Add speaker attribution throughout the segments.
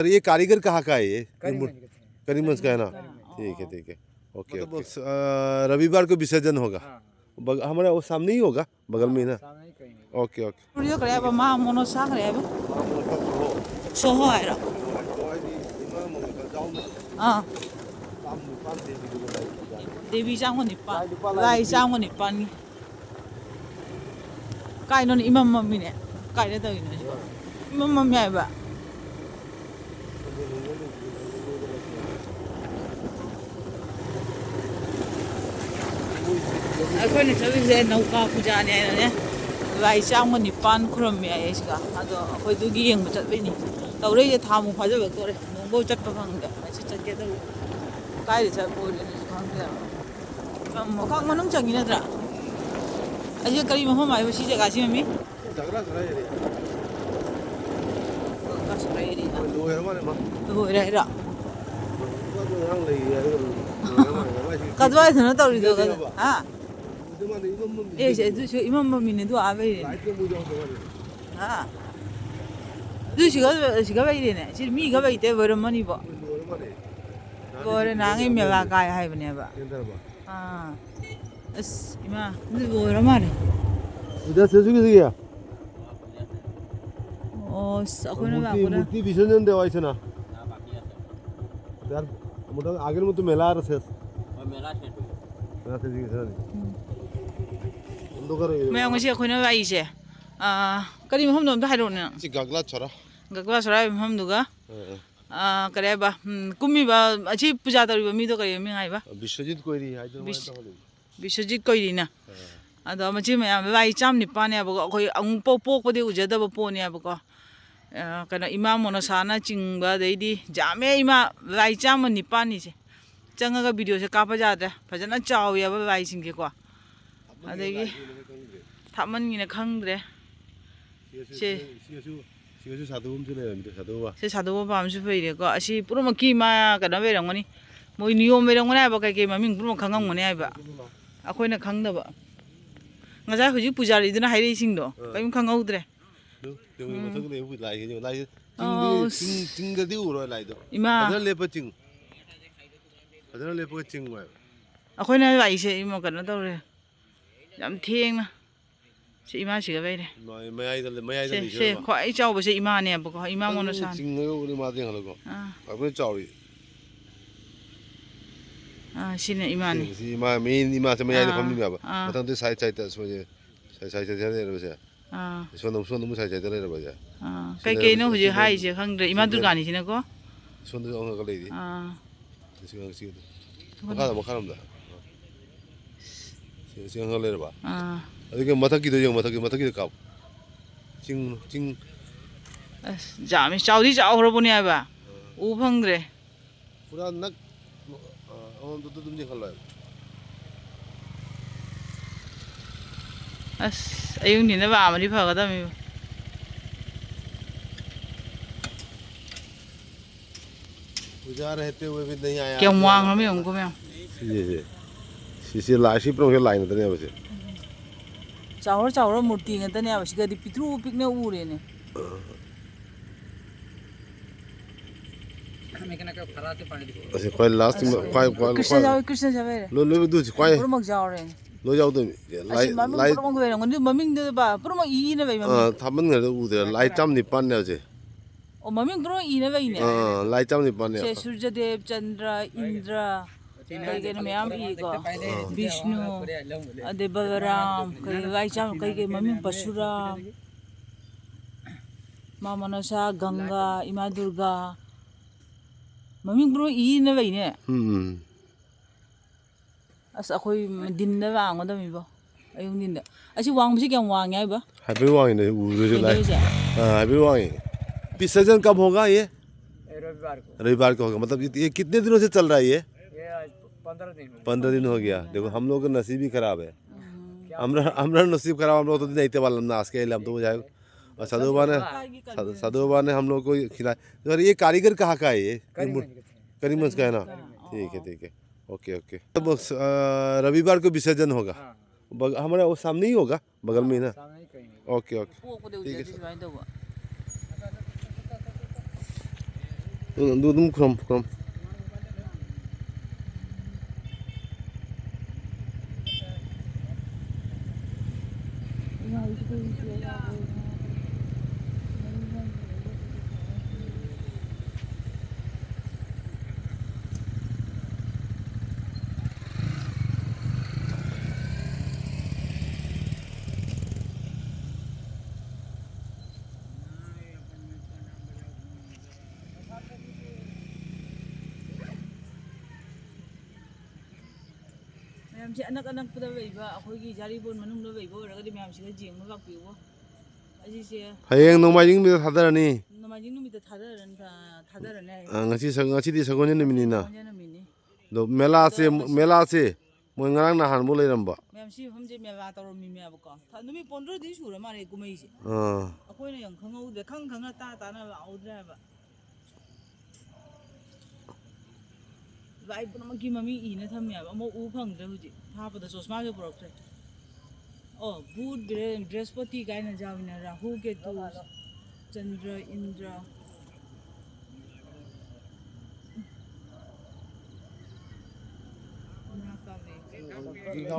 Speaker 1: Sir ये कारीगर कहाँ का है ये? करीमगंज का है ना? ठीक है ओके ओके। रविवार को विसर्जन होगा हमारे वो सामने ही होगा बगल में ही ना? Okay okay.
Speaker 2: देवी चांगो निपान लाई चांगो निपान काय नो इमाम मम्मी ने काय ले तो इमाम मम्मी आए बा अखोने चलिसे नौका पूजा ने ने लाई चांगो निपान खुरम में आए इसका अदो अखोय दुगी येंग चटबेनी तौरे जे थामु फाजबे तोरे नोंबो चटपा खंगदे असी चटके दो काय रे चटबो ने खंगदे मखां मनुंग चंगी नद्रा अजे करी मफम आइबो सी जगह सी मम्मी
Speaker 1: झगड़ा सराय रे
Speaker 2: का सराय रे
Speaker 1: लोहे माने मा
Speaker 2: लोहे रे
Speaker 1: तो हंग लई है
Speaker 2: कदवा थन तौरी दो हां
Speaker 1: तो माने इमाम मम्मी
Speaker 2: ए से जो इमाम मम्मी ने दो आवे रे
Speaker 1: लाइट के मुझे तो
Speaker 2: हां जो सिगा बाई ने सी मी गा बाई ते वरमनी बो
Speaker 1: लोहे माने
Speaker 2: गोरे नांगे मेला काय हाइबने बा
Speaker 1: केंद्र बा
Speaker 2: हां अस इमा नु वरमारे
Speaker 1: इधर से सुगी गया
Speaker 2: ओ सखोने बा कोना
Speaker 1: मूर्ति विसर्जन देवायचं ना यार मोठा आगे मग तू मेला रसेस
Speaker 3: मेला सेट
Speaker 1: मेला से जी सर दोकर
Speaker 2: मैं ngasi अखोने बा इसे करी महम दम हाइरो ने
Speaker 1: ची गगला छोरा
Speaker 2: गगवा सराय महम दुगा करे बा कुमी बा अछि पूजा तरी बा मी तो करे मी हाइबा
Speaker 1: विश्वजीत कोइरी हाइदर
Speaker 2: विश्वजीत कोइरीना अदो मची मया बाई चाम निपाने बा अखोय अंग पोक उजदब पोने बा को कना इमा मोनसाना चिंगबा दैदी जामे इमा बाई चाम निपानी से चंगा वीडियो से कापा जादे फजना चाव या बाई सिंगे को अदेगी थामन गिने खंगद्रे से
Speaker 1: सिगसु साधुम से ले साधुवा
Speaker 2: से साधुवा पामसु फैरे को असि पुरमकी मा कना बेरंगनी मोय नियम बेरंगना बा kai ममिंग पुरम खंगंगने आइबा अखोयना खंगदबा ngajai huji pujari duna haire sing do kaim khangautre
Speaker 1: तो मथक ले उ लाई जो लाई चिंग दे उरो लाई दो
Speaker 2: ima
Speaker 1: अदर ले चिंग वा
Speaker 2: अखोयना बाइसे इमा कना तौरे yam thengna se ima siga beire
Speaker 1: मयाई
Speaker 2: se khwai chawba se ima ne ba ko ima mono san
Speaker 1: चिंग उ मा दे हलो को अब चावी
Speaker 2: sine ima ni
Speaker 1: सी मा मेन इमा से मयाई फम नि बा मथन ते साइड साइड तस मजे साइड साइड दे रे बसे सोनम साइड साइड दे रे बसे
Speaker 2: kai no huji hai se khangdre ima durga ni sine ko
Speaker 1: सोन दे अंग गले दी सिगां सिग मखा दा सिगां ले रे बा अदके मथक की दो मथक की काप चिंग
Speaker 2: जामे चाउदी चाउरबोने आबा उ फंगद्रे
Speaker 1: पूरा नक on तो तुम जे खलो
Speaker 2: as ayung ni na ba amari phagada mi
Speaker 1: पूजा रहते हुए भी नहीं आया
Speaker 2: क्या वांग में हमको में
Speaker 1: ये लाशी पर के लाइन तने बसे
Speaker 2: चाउर मूर्ति ngata ne abasi gadi pitru pikne ure ne
Speaker 1: अच्छा कोई लास्ट में
Speaker 2: कृष्ण जावे
Speaker 1: लो दु कोई
Speaker 2: पुरमक जावरे
Speaker 1: लो जाओ तो लाई
Speaker 2: पुरमक वे ngani maming de ba पुरमक ई ne bai maming
Speaker 1: थामन ने उ दे लाई चाम निपान ने जे
Speaker 2: o maming पुरमक ई ne bai ne
Speaker 1: लाई चाम निपान ने
Speaker 2: se surjadev chandra indra kai ke मैम ई को विष्णु अदे Balram kai gai cham kai ke maming Parshuram मा मनसा गंगा इमा दुर्गा maming bro ई ने bai ne as akhoi din da wang da mi bo ayung din da asi wang bi kyang wang yai ba
Speaker 1: highway वांग ने उ जो लाई हाईवे वांग विसर्जन कब होगा ये रविवार को होगा मतलब ये कितने दिनों से चल रहा है ये 15 दिन हो गया देखो हम लोग का नसीब ही खराब है हमरा नसीब खराब हम लोग तो नहीं थे वाला नाश के हम तो जाए और साधुबा ने हम लोग को खिलाया और ये कारीगर कहाँ का है ये करीमगंज का है ना ठीक है ओके तब रविवार को विसर्जन होगा हमारे वो सामने ही होगा बगल में ही ना ओके ठीक है तुम खुरम
Speaker 2: ꯃꯌꯥꯝꯁꯦ ꯑꯅꯛꯄꯗ ꯂꯩꯕ ꯑꯩꯈꯣꯏꯒꯤ ꯖꯥꯔꯤꯕꯣꯟ ꯃꯅꯨꯡꯗ ꯂꯩꯕ ꯑꯣꯏꯔꯒꯗꯤ ꯃꯌꯥꯝꯁꯤꯒ ꯌꯦꯡꯕ ꯂꯥꯛꯄꯤꯌꯨ ꯑꯁꯤꯁꯦ
Speaker 1: ꯍꯌꯦꯡ ꯅꯣꯡꯃꯥꯏꯖꯤꯡ ꯅꯨꯃꯤꯠꯇ ꯊꯥꯗꯔꯅꯤ
Speaker 2: ꯅꯣꯡꯃꯥꯏꯖꯤꯡ ꯅꯨꯃꯤꯠꯇ ꯊꯥꯗꯔꯅꯤ
Speaker 1: ꯉꯁꯤꯗꯤ ꯁꯒꯣꯜꯁꯦꯟ ꯅꯨꯃꯤꯠꯅꯤꯅ
Speaker 2: ꯁꯒꯣꯜꯁꯦꯟ ꯅꯨꯃꯤꯠꯅꯤ
Speaker 1: ꯑꯗꯣ ꯃꯦꯂꯥꯁꯦ ꯃꯣꯏ ꯉꯔꯥꯡ ꯅꯍꯥꯟꯕꯨ ꯂꯩꯔꯝꯕ
Speaker 2: ꯃꯌꯥꯝ ꯁꯤ ꯃꯐꯝꯁꯦ ꯃꯦꯂꯥ ꯇꯧꯔꯝꯃꯤꯃꯦꯕꯀꯣ ꯅꯨꯃꯤꯠ 15ꯗꯤ ꯁꯨꯔ ꯃꯥꯜꯂꯦ ꯀꯨꯝꯍꯩꯁꯦ ꯑꯩꯈꯣꯏꯅ ꯌꯥꯝ ꯈꯪꯍꯧꯗꯦ ꯈꯪꯅ ꯇꯥꯅ ꯂꯥꯛꯍꯧꯗ꯭ꯔꯦ ꯍꯥꯏꯕ ꯂꯥꯏ ꯄꯨꯝꯅꯃꯛꯀꯤ ꯃꯃꯤꯡ ꯏꯅ ꯊꯝꯃꯦꯕ ꯑꯃꯨꯛ ꯎ ꯐꯪꯗ꯭ꯔꯦ ꯍꯧꯖꯤꯛ ꯊꯥꯞꯄꯗ ꯆꯣꯁꯃꯥꯁꯨ ꯄꯨꯔꯛꯇ꯭ꯔꯦ ꯕꯨꯙ ꯕ꯭ꯔꯍꯁꯄति ꯀꯥꯏꯅ ꯌꯥꯎꯏꯅ ꯔꯥꯍꯨ ꯀꯦꯇꯨ ꯆꯟꯗ꯭ꯔ ꯏꯟꯗ꯭ꯔ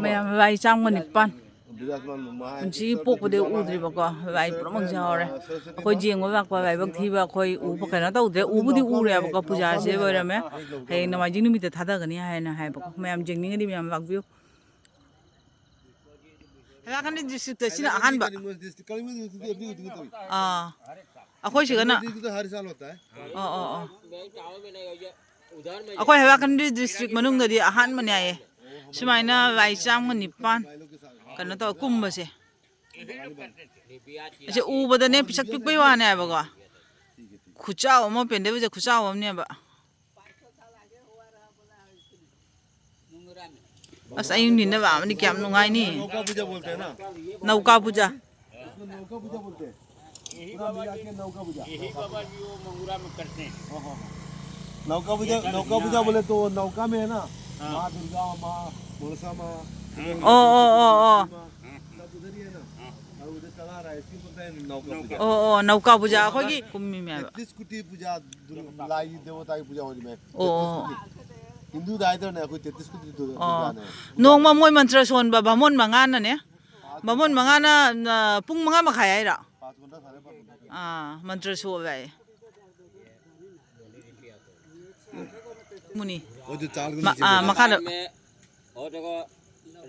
Speaker 2: ꯃꯌꯥꯝ ꯂꯥꯏ ꯆꯥꯝꯃ 9 ꯄꯨꯟꯁꯤꯒꯤ ꯄꯣꯛꯄꯗꯤ ꯎꯗ꯭ꯔꯤꯕꯀꯣ ꯂꯥꯏ ꯄꯨꯝꯅꯃꯛ ꯌꯥꯎꯔꯦ ꯑꯩꯈꯣꯏ ꯌꯦꯡꯕ ꯂꯥꯛꯄ ꯂꯥꯏꯕꯛ ꯊꯤꯕ ꯑꯩꯈꯣꯏ ꯎꯕ ꯀꯩꯅꯣ ꯇꯧꯗ꯭ꯔꯦ ꯎꯕꯨꯗꯤ ꯎꯔꯦꯕꯀꯣ ꯄꯨꯖꯥꯁꯦ ꯂꯣꯏꯔꯝꯃꯦ ꯍꯌꯦꯡ ꯅꯣꯡꯃꯥꯏꯖꯤꯡ ꯅꯨꯃꯤꯠꯇ ꯊꯥꯗꯒꯅꯤ ꯍꯥꯏꯅ ꯍꯥꯏꯕꯀꯣ ꯃꯌꯥꯝ ꯌꯦꯡꯅꯤꯡꯉꯗꯤ ꯃꯌꯥꯝ ꯂꯥꯛꯄꯤꯌꯨ ꯍꯦꯔꯥꯈꯟꯗꯤ ꯗꯤꯁꯇ꯭ꯔꯤꯛꯇ ꯁꯤꯅ ꯑꯍꯥꯟꯕ ꯑꯩꯈꯣꯏ ꯁꯤꯒꯅ ꯑꯩꯈꯣꯏ ꯍꯦꯔꯥꯈꯟꯗꯤ ꯗꯤꯁꯇ꯭ꯔꯤꯛ ꯃꯅꯨꯡꯗꯗꯤ ꯑꯍꯥꯟꯕꯅꯦ ꯍꯥꯏꯌꯦ ꯁꯨꯃꯥꯏꯅ ꯂꯥꯏ ꯆꯥꯝꯃ 9 ꯀꯩꯅꯣ ꯇꯧ ꯀꯨꯝꯕꯁꯦ ꯑꯁꯤ ꯎꯕꯗꯅꯦ ꯄꯤꯁꯛ ꯄꯤꯛꯄꯩ ꯋꯥꯅꯦ ꯍꯥꯏꯕꯀꯣ ꯈꯨꯆꯥꯎ ꯑꯃ ꯄꯦꯟꯗꯕꯁꯦ ꯈꯨꯆꯥꯎ ꯑꯃꯅꯦꯕ ꯑꯁ ꯑꯌꯨꯛ ꯅꯤꯟꯗ ꯂꯥꯛꯑꯃꯗꯤ ꯀꯌꯥꯝ ꯅꯨꯡꯉꯥꯏꯅꯤ नौका पूजा
Speaker 1: नौका पूजा बोले तो नौका में है ना माँ दुर्गा माँ मनसा माँ
Speaker 2: ओ ओ ओ ओ
Speaker 1: सब उधर ही है ना और उधर चला रहा है इसकी बोलते हैं नौका पूजा
Speaker 2: ओ ओ नौका पूजा अखोगी कुम्मी में
Speaker 1: 33 कोटि पूजा लाई देवता की पूजा होती है
Speaker 2: ओ
Speaker 1: हिंदू दायित्व ने कोई 33 कोटि पूजा ने
Speaker 2: नोंमा मोय मंत्र सोनबा बामोन मंगाना ने बामोन मंगाना पुंग मंगा मखाय आइरा
Speaker 1: 5 घंटा 5:30
Speaker 2: मंत्र सोबाय मुनि
Speaker 1: वो जो चाल को
Speaker 2: मखा
Speaker 3: में और देखो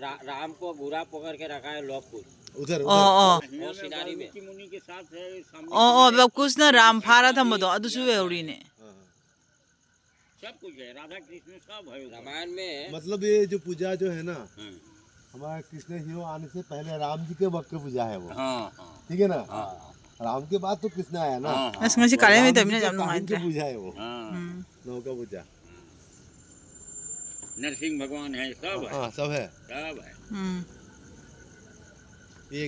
Speaker 3: राम को बुरा पकड़ के रखा है लोकपुर
Speaker 1: उधर
Speaker 2: ओ ओ
Speaker 3: और सिनारी में मुनि के साथ है सामने
Speaker 2: ओ ओ बब कुछ ना राम फारा थमदो अदुसु वेउरी ने
Speaker 3: सब कुछ है राधा कृष्ण सब है रामायण में
Speaker 1: मतलब ये जो पूजा जो है ना हमारे कृष्ण हीरो आने से पहले राम जी के वक्त की पूजा है वो ठीक है ना राम के बाद तो कृष्ण आया ना
Speaker 2: बस ngasi kale me tamina jam nuhainte
Speaker 1: पूजा है वो नौका पूजा
Speaker 3: नरसिंह भगवान है सब है
Speaker 1: हाँ सब है
Speaker 3: सब है
Speaker 1: ये